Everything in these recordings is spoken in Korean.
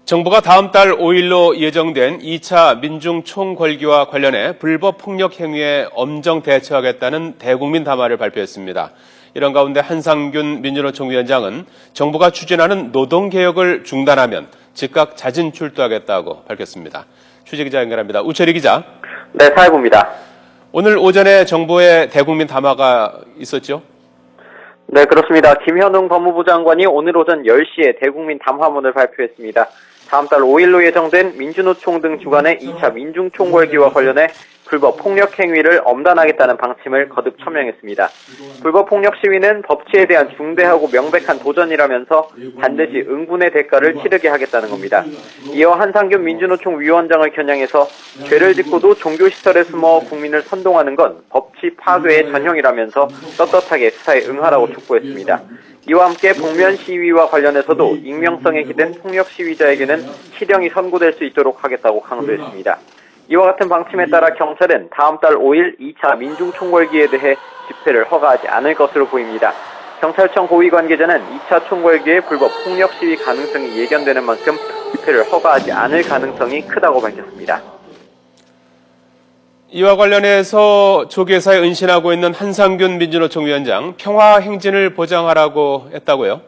정부가 다음 달 5일로 예정된 2차 민중총궐기와 관련해 불법 폭력 행위에 엄정 대처하겠다는 대국민 담화를 발표했습니다. 이런 가운데 한상균 민주노총 위원장은 정부가 추진하는 노동개혁을 중단하면 즉각 자진 출두하겠다고 밝혔습니다. 취재기자 연결합니다. 우철희 기자. 네, 사회부입니다. 오늘 오전에 정부의 대국민 담화가 있었죠? 네, 그렇습니다. 김현웅 법무부 장관이 오늘 오전 10시에 대국민 담화문을 발표했습니다. 다음 달 5일로 예정된 민주노총 등 주관의 2차 민중총궐기와 관련해 불법 폭력 행위를 엄단하겠다는 방침을 거듭 처명했습니다. 불법 폭력 시위는 법치에 대한 중대하고 명백한 도전이라면서 반드시 응분의 대가를 치르게 하겠다는 겁니다. 이어 한상균 민주노총 위원장을 겨냥해서 죄를 짓고도 종교시설에 숨어 국민을 선동하는 건 법치 파괴의 전형이라면서 떳떳하게 수사에 응하라고 촉구했습니다. 이와 함께 복면 시위와 관련해서도 익명성에 기댄 폭력 시위자에게는 실형이 선고될 수 있도록 하겠다고 강조했습니다. 이와 같은 방침에 따라 경찰은 다음 달 5일 2차 민중총궐기에 대해 집회를 허가하지 않을 것으로 보입니다. 경찰청 고위 관계자는 2차 총궐기의 불법 폭력 시위 가능성이 예견되는 만큼 집회를 허가하지 않을 가능성이 크다고 밝혔습니다. 이와 관련해서 조계사에 은신하고 있는 한상균 민주노총 위원장, 평화 행진을 보장하라고 했다고요?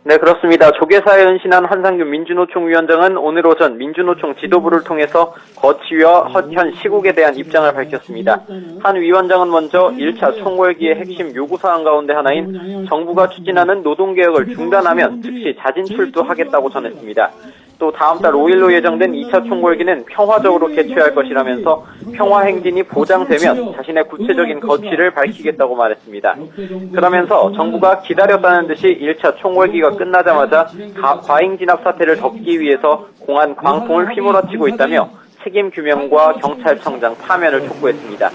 네, 그렇습니다. 조계사에 은신한 한상균 민주노총 위원장은 오늘 오전 민주노총 지도부를 통해서 거취와 현 시국에 대한 입장을 밝혔습니다. 한 위원장은 먼저 1차 총궐기의 핵심 요구사항 가운데 하나인 정부가 추진하는 노동개혁을 중단하면 즉시 자진 출두하겠다고 전했습니다. 또 다음 달 5일로 예정된 2차 총궐기는 평화적으로 개최할 것이라면서 평화행진이 보장되면 자신의 구체적인 거취를 밝히겠다고 말했습니다. 그러면서 정부가 기다렸다는 듯이 1차 총궐기가 끝나자마자 과잉진압 사태를 덮기 위해서 공안 광풍을 휘몰아치고 있다며 책임 규명과 경찰청장 파면을 촉구했습니다.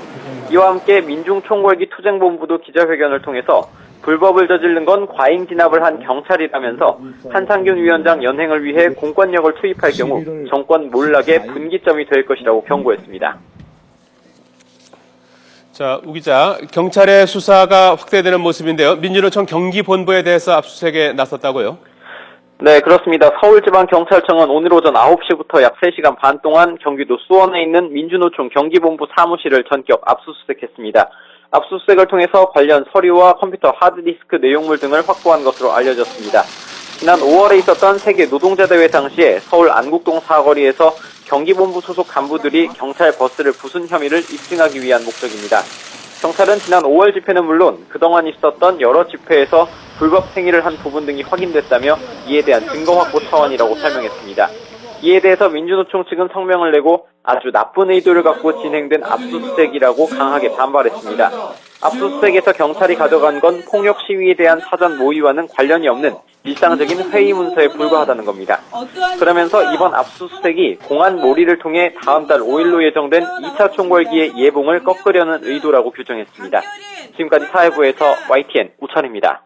이와 함께 민중총궐기 투쟁본부도 기자회견을 통해서 불법을 저지른 건 과잉 진압을 한 경찰이라면서 한상균 위원장 연행을 위해 공권력을 투입할 경우 정권 몰락의 분기점이 될 것이라고 경고했습니다. 자, 우 기자, 경찰의 수사가 확대되는 모습인데요. 민주노총 경기본부에 대해서 압수수색에 나섰다고요? 네, 그렇습니다. 서울지방경찰청은 오늘 오전 9시부터 약 3시간 반 동안 경기도 수원에 있는 민주노총 경기본부 사무실을 전격 압수수색했습니다. 압수수색을 통해서 관련 서류와 컴퓨터 하드디스크 내용물 등을 확보한 것으로 알려졌습니다. 지난 5월에 있었던 세계 노동자대회 당시에 서울 안국동 사거리에서 경기본부 소속 간부들이 경찰 버스를 부순 혐의를 입증하기 위한 목적입니다. 경찰은 지난 5월 집회는 물론 그동안 있었던 여러 집회에서 불법 행위를 한 부분 등이 확인됐다며 이에 대한 증거 확보 차원이라고 설명했습니다. 이에 대해서 민주노총 측은 성명을 내고 아주 나쁜 의도를 갖고 진행된 압수수색이라고 강하게 반발했습니다. 압수수색에서 경찰이 가져간 건 폭력 시위에 대한 사전 모의와는 관련이 없는 일상적인 회의 문서에 불과하다는 겁니다. 그러면서 이번 압수수색이 공안 몰이를 통해 다음 달 5일로 예정된 2차 총궐기의 예봉을 꺾으려는 의도라고 규정했습니다. 지금까지 사회부에서 YTN 우찬입니다.